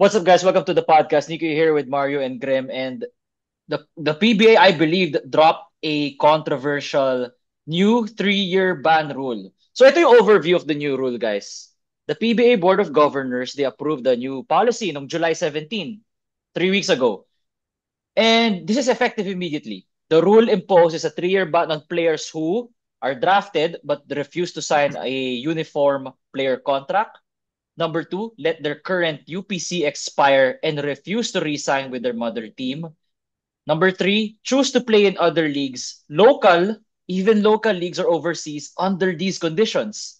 What's up, guys? Welcome to the podcast. Nico here with Mario and Grim. And the PBA, I believe, dropped a controversial new 3-year ban rule. So ito yung overview of the new rule, guys. The PBA Board of Governors, they approved the new policy on July 17, 3 weeks ago. And this is effective immediately. The rule imposes a 3-year ban on players who are drafted but refuse to sign a uniform player contract. Number two, let their current UPC expire and refuse to re-sign with their mother team. Number three, choose to play in other leagues, local, even local leagues or overseas under these conditions.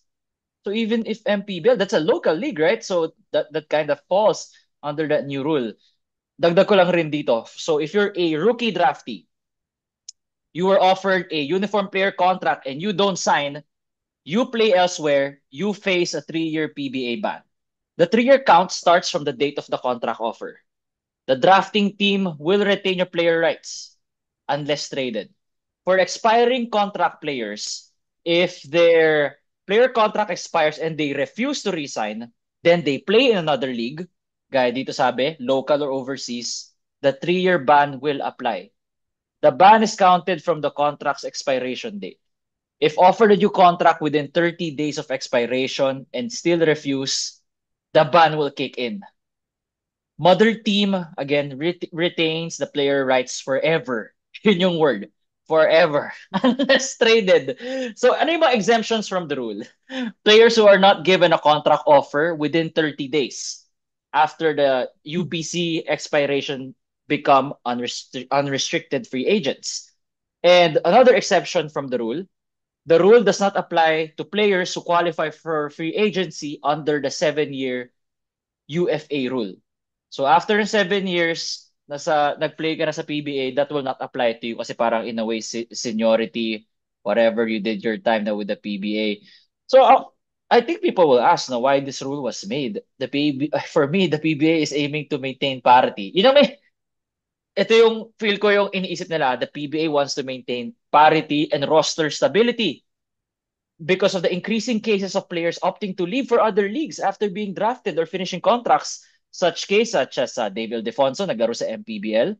So even if MPBL, that's a local league, right? So that kind of falls under that new rule. Dagdag ko lang rin dito. So if you're a rookie draftee, you were offered a uniform player contract and you don't sign, you play elsewhere, you face a 3-year PBA ban. The 3-year count starts from the date of the contract offer. The drafting team will retain your player rights unless traded. For expiring contract players, if their player contract expires and they refuse to resign, then they play in another league. Gaya dito sabi, local or overseas, the 3-year ban will apply. The ban is counted from the contract's expiration date. If offered a new contract within 30 days of expiration and still refuse, the ban will kick in. Mother team, again, retains the player rights forever. Yun yung word. Forever. Unless traded. So, ano yung mga exemptions from the rule? Players who are not given a contract offer within 30 days after the UPC expiration become unrestricted free agents. And another exception from the rule does not apply to players who qualify for free agency under the 7-year UFA rule. So after 7 years, nag-play ka na sa PBA, that will not apply to you kasi parang in a way seniority, whatever you did your time na with the PBA. So I think people will ask now why this rule was made. The PB, for me, the PBA is aiming to maintain parity. Ito yung feel ko yung iniisip nila. The PBA wants to maintain parity and roster stability because of the increasing cases of players opting to leave for other leagues after being drafted or finishing contracts. Such as David Defonso, naglaro sa MPBL,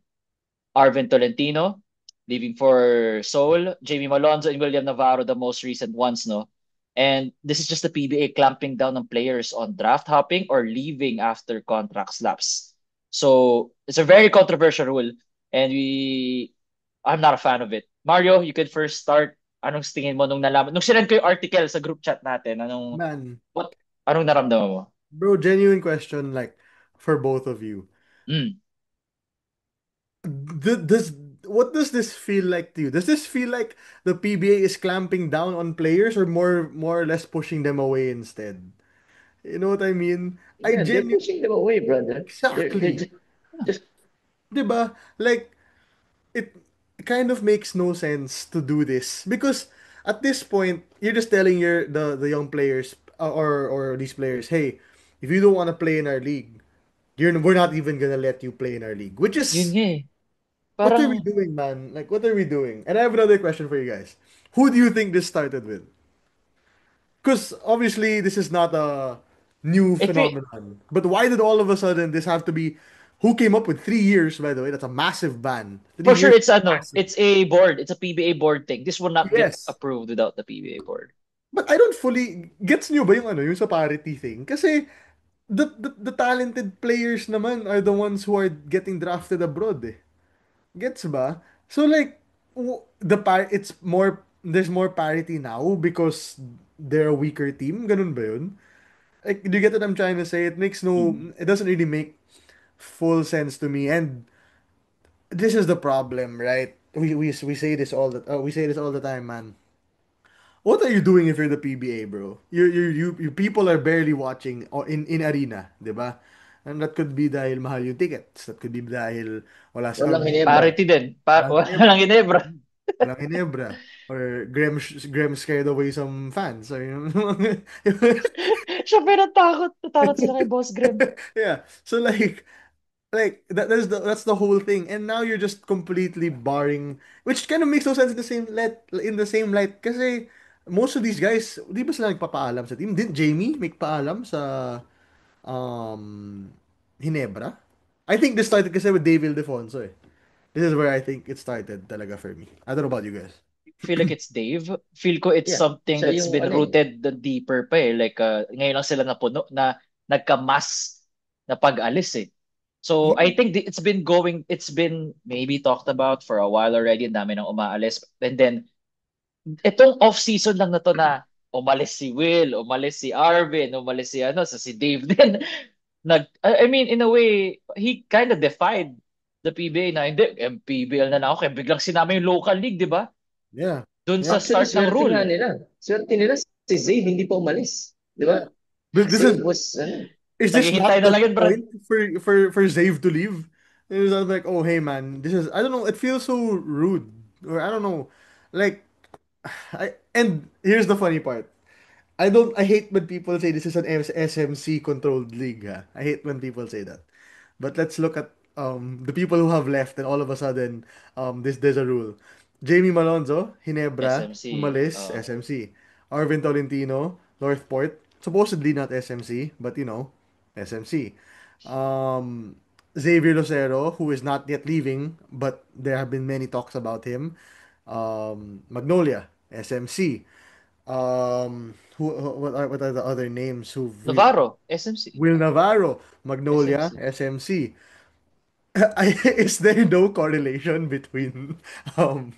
Arvin Tolentino, leaving for Seoul, Jamie Malonzo, and William Navarro, the most recent ones, no? And this is just the PBA clamping down on players on draft hopping or leaving after contract lapse. So it's a very controversial rule, and I'm not a fan of it. Mario, you could first start. Anong tingin mo nung nalaman? Nung sinend ko yung article sa group chat natin, Man, what, anong naramdaman mo? bro, genuine question, like, for both of you. Mm. Does what does this feel like to you? Does this feel like the PBA is clamping down on players or more or less pushing them away instead? You know what I mean? I Yeah, they're genuinely pushing them away, brother. They're exactly. just 'Di ba? Like it kind of makes no sense to do this because at this point you're just telling the young players or these players, hey, if you don't want to play in our league, we're not even gonna let you play in our league, which yun is nga eh. what Parang, are we doing, man? Like, what are we doing? And I have another question for you guys. Who do you think this started with? Because obviously this is not a new if it, phenomenon. But why did all of a sudden this have to be? Who came up with 3 years? By the way, that's a massive ban. Three for sure years, it's massive. it's a board, it's a PBA board thing. This will not get Yes. approved without the PBA board. But I don't fully gets nyo ba yung ano, yung sa parity thing? Kasi the talented players naman are the ones who are getting drafted abroad eh. Gets ba? So like it's more there's more parity now because they're a weaker team. Ganun ba yun? Like, do you get what I'm trying to say? Mm. It doesn't really make full sense to me. And this is the problem, right? We say this we say this all the time, man. What are you doing if you're the PBA, bro? You people are barely watching in arena, 'di ba? And that could be dahil mahal yung tickets. That could be dahil Walang wala, Parity din. walang Walang Ginebra. Ginebra. Walang Ginebra. Or Graham scared away some fans. So, Siya pa natakot. Natakot sila kay Boss Grim. yeah. So that's the whole thing. And now you're just completely barring, which kind of makes no sense in the same light kasi most of these guys, di ba sila nagpapaalam sa team? Didn't Jamie make paalam sa um Hinebra? I think this started kasi with Dave Ildefonso eh. This is where I think it started talaga for me. I don't know about you guys. Feel like it's Dave. Feel ko it's Yeah, something siya that's yung been ano eh. rooted deeper pa eh. Like, ngayon lang sila napuno na nagka-mass na pag-alis eh. So, Yeah. I think it's been maybe talked about for a while already. Ang dami nang umaalis. And then, itong off-season lang na to na umalis si Will, umalis si Arvin, umalis si ano, si Dave din. I mean, in a way, he kind of defied the PBA na hindi, PBL na ako, kaya biglang sinama yung local league, di ba? Yeah. Doon sa Yeah. Actually, start ng swerte nga rule. nila. Swerte nila si Zayd hindi pa umalis. Di ba? Yeah. But this Zayd is was, ano, this not Naghihintay na the lang yun, Brad. point for Zave to leave? It was like, oh hey man, this is I don't know, it feels so rude. Or I don't know. Like and here's the funny part. I hate when people say this is an SMC controlled league. Ha? I hate when people say that. But let's look at the people who have left and all of a sudden there's a rule. Jamie Malonzo, Hinebra, SMC. Umalis, SMC. Arvin Tolentino, Northport, supposedly not SMC, but SMC. Um, Xavier Lucero, who is not yet leaving, but there have been many talks about him. Magnolia, SMC. What are the other names who've Navarro, SMC. Will Navarro, Magnolia, SMC. SMC. Is there no correlation between um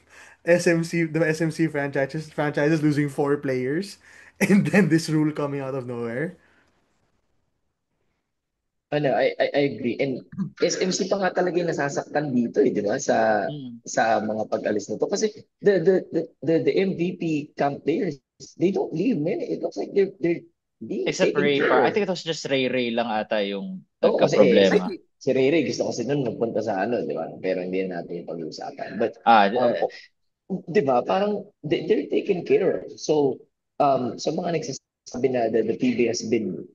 the SMC franchises losing four players and then this rule coming out of nowhere? Ano, I agree. And SMC pa nga talaga yung nasasaktan dito eh, di ba? Mm. Sa mga pag-alis na to. Kasi the MVP camp players, they don't leave, man. It looks like they're being Except taken Ray care Far. I of. think it was just Ray Lang ata yung Oo, kasi nagka-problema. si Ray Ray gusto kasi nun magpunta sa ano, di ba? Pero hindi na natin yung pag-uusapan. But, Ah, um, di ba, parang they're taken care of. So, sa mga nagsasabi na the PBA has been,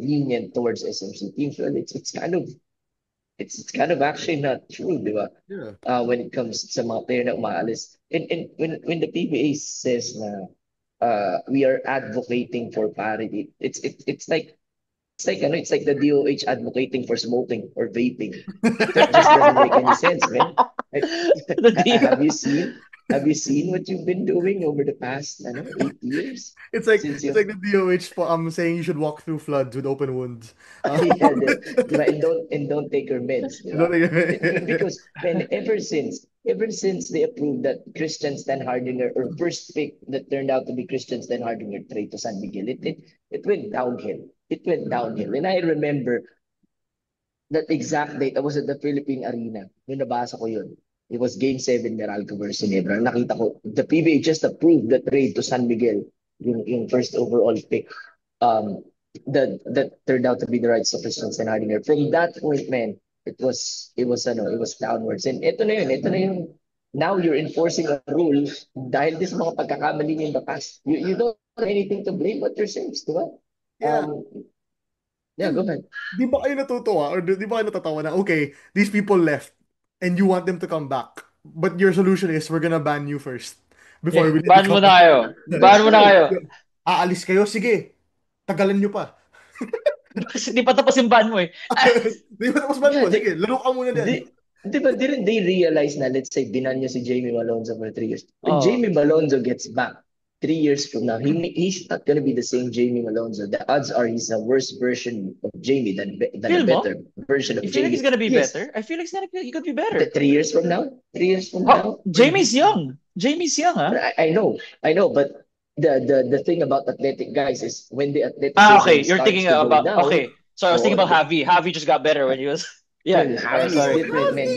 lenient towards SMC teams, well, it's kind of actually not true, di ba? Yeah. When it comes sa mga player na umaalis. And when the PBA says na we are advocating for parity, it's like the DOH advocating for smoking or vaping. That just doesn't make any sense, man. Like, the deal. have you seen what you've been doing over the past, 8 years since It's you like the DOH saying you should walk through floods with open wounds. yeah, di ba? And don't take your meds, di You know, ba? like- Because man, ever since they approved that Christian Stan Hardinger or first pick that turned out to be Christian Stan Hardinger trade to San Miguel, it went downhill. It went downhill. And I remember that exact date. I was at the Philippine Arena. Nung nabasa ko yun. It was Game 7 Meralco versus Ginebra. Nakita ko, the PBA just approved the trade to San Miguel, yung first overall pick. Um, that turned out to be the rights of Christian Stan Hardinger. From that point, man, it was downwards. And ito na yung, now you're enforcing a rule dahil this mga pagkakamali niyo in the past. You don't have anything to blame but yourselves, di ba? yeah. Yeah, go ahead. Di ba kayo natutuwa or di ba kayo natatawa na, okay, these people left and you want them to come back. But your solution is we're gonna ban you first before we let you Ban mo come na back. kayo. Ban That's mo na right. kayo. Aalis kayo? Sige. Tagalan nyo pa. Kasi di pa tapos yung ban mo eh. Di ba tapos ban mo? Yeah, Sige, laro ka muna din. didn't they realize na, let's say, binan niyo si Jamie Malonzo for 3 years? When Oh. Jamie Malonzo gets back 3 years from now, he's not gonna be the same Jamie Malonzo. The odds are he's a worse version of Jamie than a Feel mo? better version of You feel like Jamie. he's gonna be Yes. better? I feel like he could be The better. 3 years from now? 3 years from Oh, now? Jamie's young. Jamie's young, ah. I know, but the thing about athletic guys is when the Ah, athleticism okay. You're starts thinking to go about down, okay. So I was thinking oh, about Javi. Javi just got better when he was. Yeah. well, Harvey is Sorry. different, man.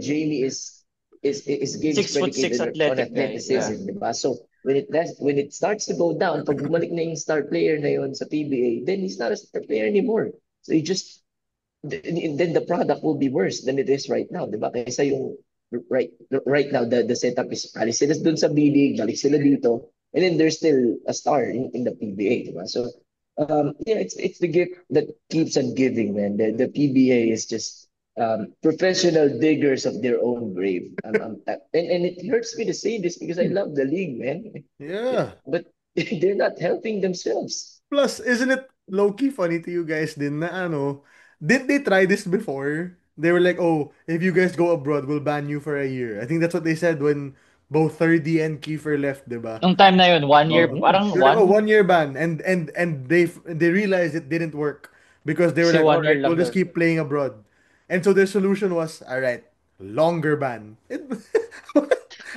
Jamie is games 6'6" predicated on athletic guy. Yeah. athleticism, diba? So when it starts to go down, pag bumalik na yung star player na yun sa PBA, then he's not a star player anymore. So then the product will be worse than it is right now, diba? Kaysa yung right right now the setup is alis sila dun sa B-League, balik sila dito, and then there's still a star in the PBA, diba? So yeah, it's the gift that keeps on giving, man. The PBA is just professional diggers of their own grave. And it hurts me to say this because I love the league, man. Yeah. But they're not helping themselves. Plus, isn't it low-key funny to you guys din na ano, did they try this before? They were like, oh, if you guys go abroad, we'll ban you for a year. I think that's what they said when both 30 and Kiefer left, diba? Nung time na yun, 1 year, Mhm. parang They're like, oh, one, 1 year ban, and they realized it didn't work because they were kasi like, all 1 year right, we'll lang just daw. keep playing abroad, and so their solution was, all right, longer ban.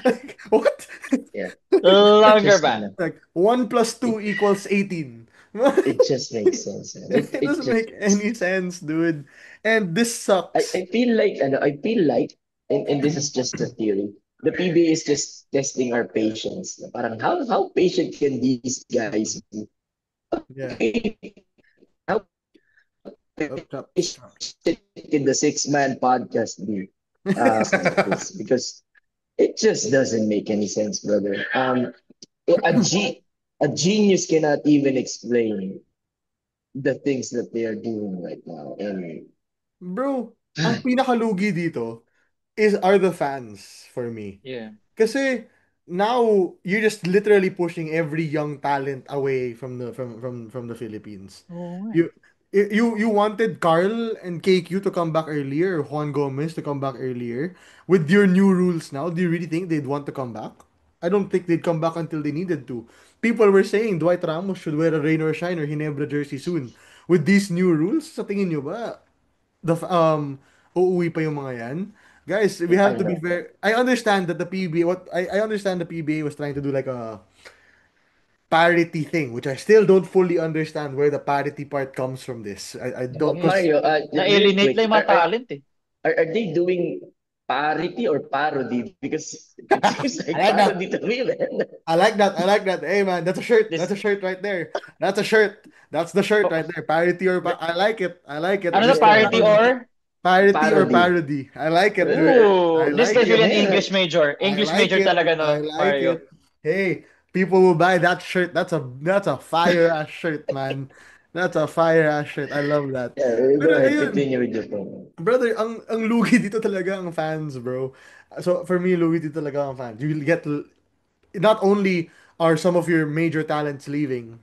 Like, what? Yeah. It Longer just ban. Like 1 plus 2 it equals 18. it just makes sense, man. It It doesn't make just any sense, dude. And this I sucks. feel like I feel like and this is just a theory. The PBA is just testing our patience. Parang how patient can these guys be? Yeah. How Chop, chop, patient chop. can the six-man podcast be? Like this because it just doesn't make any sense, brother. A genius cannot even explain the things that they are doing right now. And Bro, ang pinakalugi dito are the fans for me. Yeah. Kasi now you're just literally pushing every young talent away from the Philippines. Oo nga eh. You you wanted Carl and KQ to come back earlier, or Juan Gomez to come back earlier. With your new rules now, do you really think they'd want to come back? I don't think they'd come back until they needed to. People were saying Dwight Ramos should wear a rain or shine or Hinebra jersey soon. With these new rules, sa tingin nyo ba, uuwi pa yung mga yan? Guys, we have I to be know. fair. I understand that the PBA, I understand the PBA was trying to do like a parity thing, which I still don't fully understand where the parity part comes from this. I don't, Yes. cause Mario, real Na-alienate quick, lang yung mga talent eh. are they doing parity or parody? Because it seems I like like that. parody to me, man. I like that. I like that. Hey man, that's a shirt. That's This, a shirt right there. That's a shirt. That's the shirt oh, right there. Parity or the- I like it. I like it. ano na, Just Yeah, parity sounds or? parity or parody. parody. I like it, dude. I Ooh, this like guy it. feel an Yeah. English major. I English like major it. talaga I no, like Mario. it. Hey, people will buy that shirt. That's a fire ass shirt, man. That's a fire ass shirt. I love that. Yeah, go Pero ahead, ayun, continue with your point. brother, ang lugi dito talaga ang fans, bro. So for me, lugi dito talaga ang fans. You get not only are some of your major talents leaving,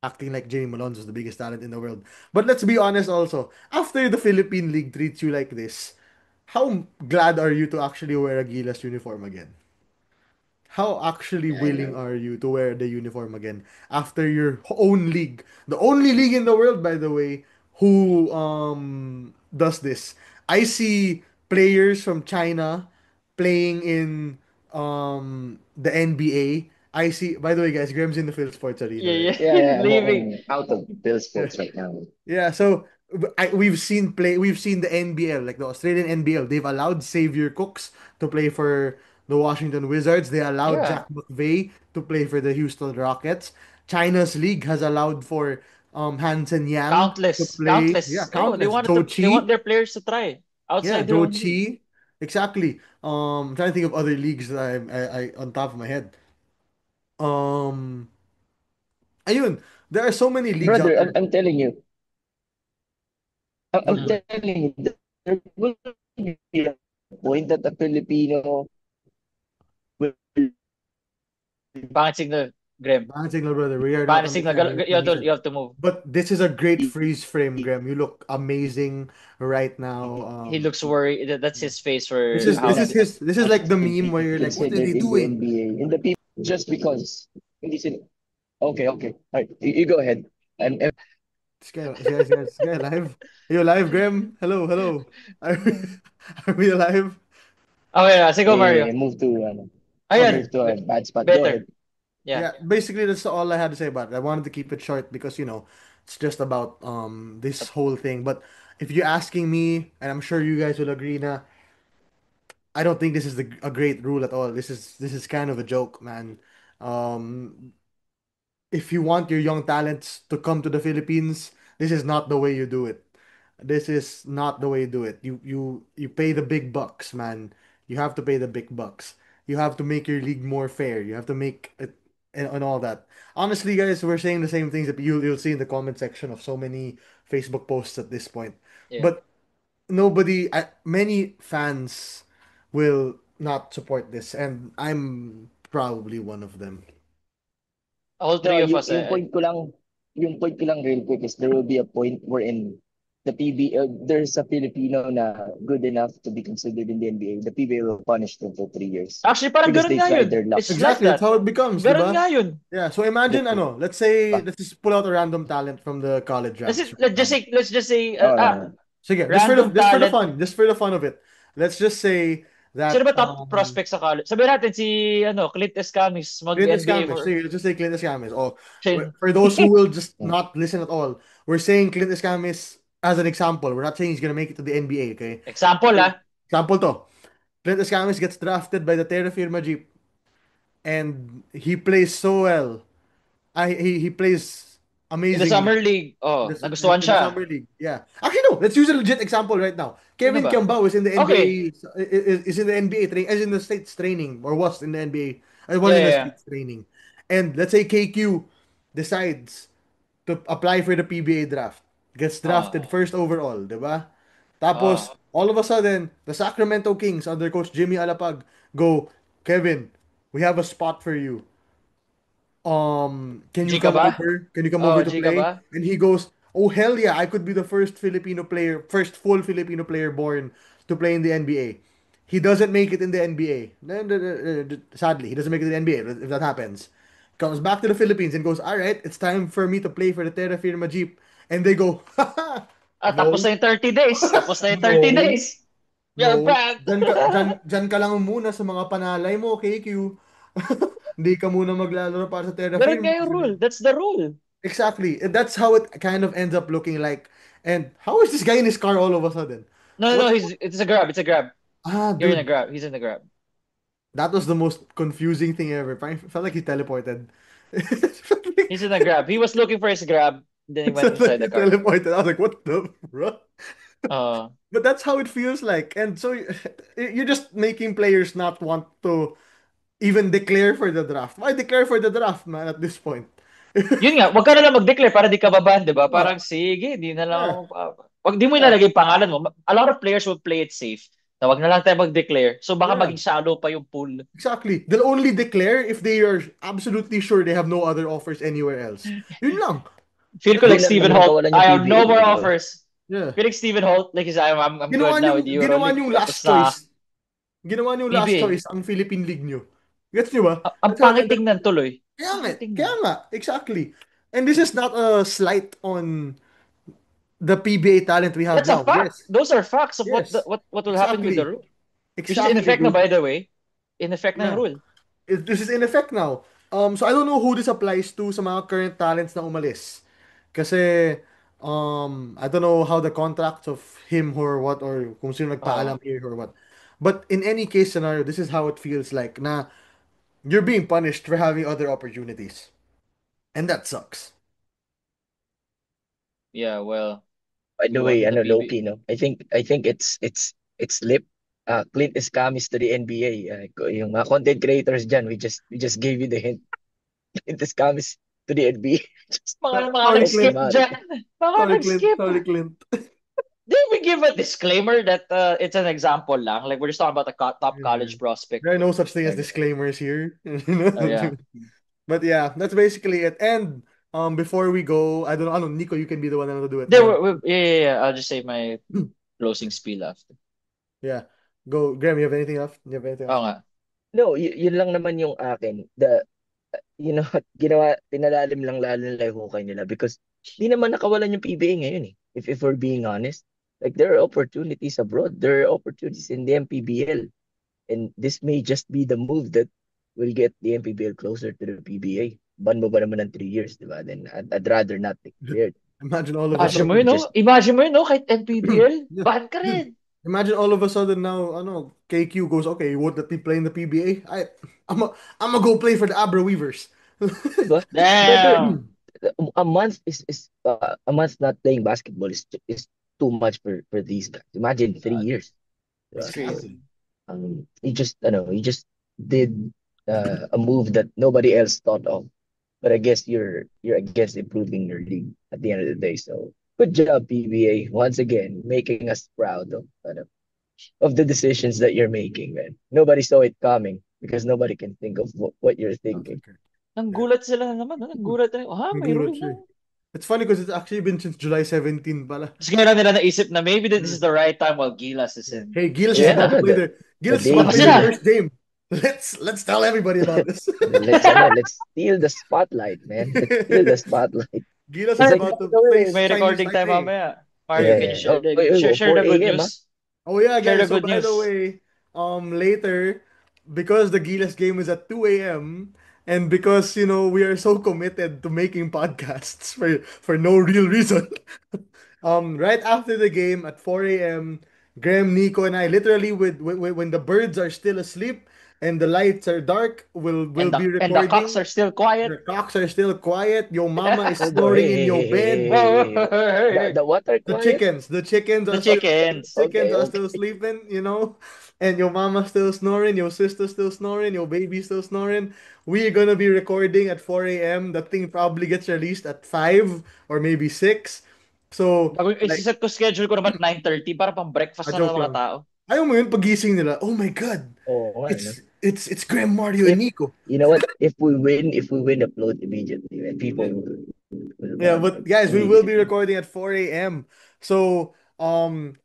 acting like Jamie Malonzo is the biggest talent in the world, but let's be honest also, after the Philippine League treats you like this, how glad are you to actually wear a Gilas uniform again? How actually Yeah, I willing know. are you to wear the uniform again after your own league? The only league in the world, by the way, who does this. I see players from China playing in the NBA. I see. By the way, guys, Graham's in the Phil Sports Arena Yeah, right. yeah, Yeah, he's yeah, leaving. I'm out of Bill Yeah. Sports right now. Yeah, so we've seen the NBL, like the Australian NBL. They've allowed Xavier Cooks to play for the Washington Wizards. They allowed Yeah, Jack McVay to play for the Houston Rockets. China's league has allowed for Hansen Yang to play. Yeah, countless. Oh, countless. they want their players to try Yeah, outside their Joe own league. Chi. Exactly. I'm trying to think of other leagues that I on top of my head. Um, ayun, there are so many leagues out Brother, there. I'm telling you, I'm Mm. Good. telling you, there will be a point that a Filipino will Pangit signal, Graham. Bad signal, brother. We are not Pangit signal. understanding You anything have you said. you have to move. But this is a great freeze frame, Graham. You look amazing right now. He looks worried. That's Yeah. his face for how This is like the meme where you're like, what are considered they in the doing? NBA. In the people, just because. Hindi sila. Okay, okay. All right, you go ahead. I'm This guy alive? Are you alive, Graham? Hello, hello. Are we, are we alive? Okay, sige Mario. move to Okay. Ayan, move to a bad spot. Go better. ahead. Yeah. Yeah, basically that's all I had to say about it. I wanted to keep it short because it's just about this whole thing. But if you're asking me, and I'm sure you guys will agree na I don't think this is a great rule at all. This is kind of a joke, man. Um, if you want your young talents to come to the Philippines, this is not the way you do it. This is not the way you do it. You pay the big bucks, man. You have to pay the big bucks. You have to make your league more fair. You have to make it and all that. Honestly, guys, we're saying the same things that you'll see in the comment section of so many Facebook posts at this point. Yeah. But many fans will not support this, and I'm probably one of them. All No, three of us. yung point ko lang, yung point ko lang real quick is there will be a point wherein there's a Filipino na good enough to be considered in the NBA. The PBA will punish them for 3 years Actually, parang because ganun they nga tried yun. their luck. It's like Exactly, that's that. how it becomes, di Ganun ba? nga yun. Yeah, so imagine, Di let's just pull out a random talent from the college drafts right now. Let's just say, Oh, Sige, random talent. just for the fun of it. Let's just say Sino that ba top prospect sa college? Sabihin natin si Clint Escamis Clint mag-NBA Escamis. for Sige, let's just say Clint Escamis. Oh, Shin. for those who will just mm, not listen at all, we're saying Clint Escamis as an example. We're not saying he's gonna make it to the NBA, okay? Example ah. Example to. Clint Escamis gets drafted by the Terra Firma Jeep and he plays so well. He plays In the amazingly summer league, in nagustuhan the siya. summer league. Yeah. Actually, no. Let's use a legit example right now. Sino Kevin ba? Kiambao is in the Okay. NBA. Is in the NBA training, as in the states training, or was in the NBA. I was Yeah, in yeah, the yeah. states training, and let's say KQ decides to apply for the PBA draft, gets Ah, drafted first overall, diba? Tapos ah. all of a sudden, the Sacramento Kings under coach Jimmy Alapag go, Kevin, we have a spot for you. Can G you ka come ba? over? Can you come Oh, over to G ka ba? play? And he goes, oh hell yeah, I could be the first full Filipino player born to play in the NBA. He doesn't make it in the NBA. Sadly, he doesn't make it in the NBA if that happens. Comes back to the Philippines and goes, all right, it's time for me to play for the Terra Firma Jeep. And they go, Tapos no, na yung 30 days. Tapos na yung 30 no, days. You're no. pranked. Dyan ka lang muna sa mga panalay mo, KQ. Hindi ka muna maglalaro para sa Terra Ganun Firma nga yung rule. kasi That's the rule. exactly. And that's how it kind of ends up looking like. And how is this guy in his car all of a sudden? No, no, no. What? It's a grab. It's a grab. You're in a Dude, grab. He's in a grab. that was the most confusing thing ever. I felt like he teleported. He's in a grab. He was looking for his grab. Then he It went felt like inside he the car. teleported. I was like, what the bro? Uh, But that's how it feels like. And so you're just making players not want to even declare for the draft. Why declare for the draft, man, at this point? Yun nga, wag ka na lang mag-declare para di ka baban, di ba? Ah, Parang sige, di na lang yeah, ako. Wag di mo yeah. ilalagay yung pangalan mo. A lot of players will play it safe. Na wag na lang tayo mag-declare. So baka Yeah. maging shallow pa yung pool. Exactly. They'll only declare if they are absolutely sure they have no other offers anywhere else. Yun lang. Feel ko That's like yun it. lang Stephen naman ang Holt. kawalan I yung have no more PBA. offers. Yeah. Feel like Stephen Holt, like he's, I'm good now with Ginawa EuroLeague. niyong Tapos last na choice. Ginawa niyong last PBA. choice ang Philippine League niyo. Gets niyo ba? Ang That's how it pangit ended up. tingnan tuloy. Kaya nga, Pangit kaya tingnan. nga, exactly. And this is not a slight on the PBA talent we have That's a now. fact. Yes. Those are facts of Yes. what will happen with the Exactly. rule. Which is in Exactly, effect na, dude. by the way. In effect na yung Yeah. rule. This is in effect now. So I don't know who this applies to sa mga current talents na umalis. Kasi, I don't know how the contracts of him or what, or kung sino Oh, nagpaalam here or what. But in any case scenario, this is how it feels like na you're being punished for having other opportunities. And that sucks. yeah, well, By the you way, wanted the Loki, PB. no? I think it's lip. Clint Escamis to the NBA. Yung mga content creators dyan, we just gave you the hint. Clint Escamis to the NBA. Just Mga Sorry, test nag-skip him Clint. out. dyan. Mga Sorry, Clint. nag-skip. Sorry, Clint. Did we give a disclaimer that it's an example lang? Like we're just talking about a top Yeah. college prospect. There are no such thing as Like, disclaimers here. oh yeah. But yeah, that's basically it. And before we go, I don't know, Nico, you can be the one to do it. There Go yeah. I'll just say my closing spiel after. Yeah. Go, Graham, you have anything else? You have anything Oo else? nga. No, yun lang naman yung akin. You know, pinalalim lang lalo nila yung hukay nila because di naman nakawalan yung PBA ngayon eh. If we're being honest. Like there are opportunities abroad. There are opportunities in the MPBL. And this may just be the move that will get the MPBL closer to the PBA. Ban mo ba naman ng 3 years, di ba? Then I'd rather not declare it. Imagine all of a Because Imagine it mo sudden. yun, would no? just Imagine mo yun, no? Kahit MPBL, Yeah. ban ka Dude, rin. imagine all of a sudden now, KQ goes, okay, you won't let me play in the PBA? I'm gonna go play for the Abra Weavers. diba? Brother, Damn. a month is a month not playing basketball is too much for these guys. Imagine 3 years. It's Diba? So crazy. Exactly. he just did a move that nobody else thought of. But I guess you're against improving your league at the end of the day. So good job, PBA, once again making us proud of the decisions that you're making, man. Nobody saw it coming because nobody can think of what you're Sounds thinking. like it. Yeah. Nanggulat sila na naman, no? Nanggulat na. Ha, may Nagulat rule siya na. eh. It's funny because it's actually been since July 17 pala. Tapos ngayon lang nila naisip na maybe this Mm. is the right time while Gilas is Yeah. in. Hey, Gilas is about Yeah, to play the Gilas is about to Labas play their debut. na! first game. Let's tell everybody about this. Let's steal the spotlight, man. Let's steal the spotlight. Gilas is It's Ay, like, about by to the way, face may Chinese recording time Taipei. mamaya. Mario, can you yeah. share, Oh, wait, wait, share oh, the good 4 a.m., huh? news? Oh yeah, Share the guys. So good by the news. way, later, because the Gilas game is at 2 a.m. and because we are so committed to making podcasts for no real reason. Right after the game at 4 a.m., Graham, Nico, and I literally when the birds are still asleep and the lights are dark, will And be the cocks recording. are still quiet. The cocks are still quiet. Your mama is Hold on. Hey, snoring in hey, your hey, hey, hey, bed. hey, Oh, hey. The what are The quiet? chickens, the chickens the are still chickens. chickens Okay, are okay. still sleeping, and your mama's still snoring, your sister's still snoring, your baby's still snoring. We're gonna be recording at 4 a.m. That thing probably gets released at 5 or maybe 6. So, Bago like, isiset ko schedule ko naman at 9:30 para pang breakfast a na joke ng mga lang. tao. Ayaw mo yun, pagising nila, oh my God, Oh, I know. it's Graham, Mario, and If Nico. you know what, if we win, upload immediately, man. People will Yeah, log but on guys, we will be immediately. recording at 4 a.m. So,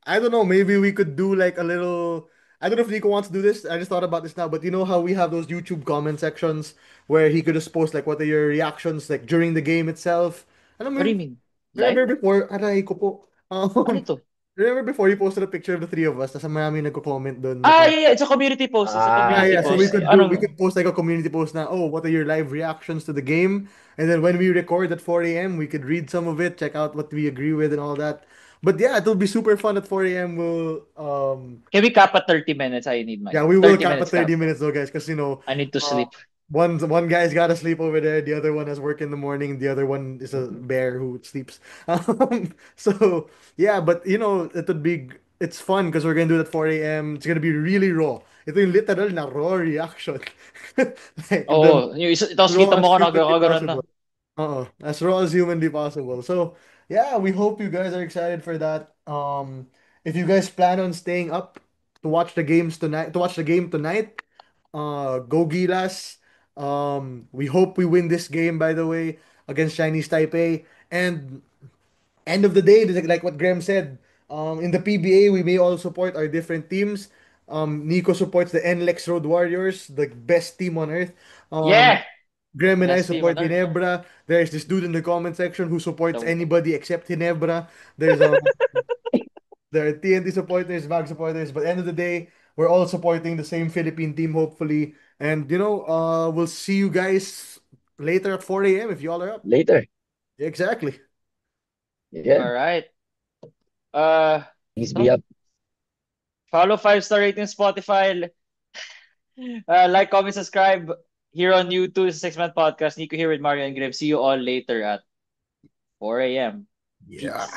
I don't know, maybe we could do like a little. I don't know if Nico wants to do this. I just thought about this now, but you know how we have those YouTube comment sections where he could just post like what are your reactions like during the game itself. Alam mo What do yun, you mean? Live? remember before, aray ko po. Ano Um, to? remember before he posted a picture of the three of us, tapos marami nagko-comment doon na Ah, parang yeah, yeah. It's a community post. It's a yeah, Ah, community yeah. So yeah, we post. yeah, could yeah. do we Anong could post like a community post now. Oh, what are your live reactions to the game? And then when we record at 4 a.m., we could read some of it, check out what we agree with and all that. But yeah, it'll be super fun at 4 a.m. Can we cap at 30 minutes? I need Yeah, my we will 30 cap at minutes 30 cap. minutes though, guys, because I need to uh, sleep. one guy's got to sleep over there, the other one has work in the morning, the other one is a bear who sleeps. So yeah, but it's fun because we're gonna do it at 4 a.m. It's gonna be really raw. Ito yung literal na raw reaction. Like the Oo, yung isa, tapos raw kita as mo ko humanly nagkakaganon na. possible. As raw as humanly possible. So yeah, we hope you guys are excited for that. If you guys plan on staying up to watch the game tonight, go Gilas. We hope we win this game, by the way, against Chinese Taipei. And end of the day, like what Graham said, in the PBA, we may all support our different teams. Nico supports the NLEX Road Warriors, the best team on earth. Um, Yeah! Graham and I Best team on support earth. Ginebra. There's this dude in the comment section who supports The, anybody except Ginebra. There's there are TNT supporters, VAG supporters, but end of the day, we're all supporting the same Philippine team, hopefully. And we'll see you guys later at 4 a.m. if y'all are up. Later. Exactly. Yeah. all right. Uh, Please be no? up. Follow 5-star rating Spotify. Like, comment, subscribe here on YouTube. Six Man Podcast. Nico here with Mario and Graham. See you all later at 4 a.m. Yeah. Peace.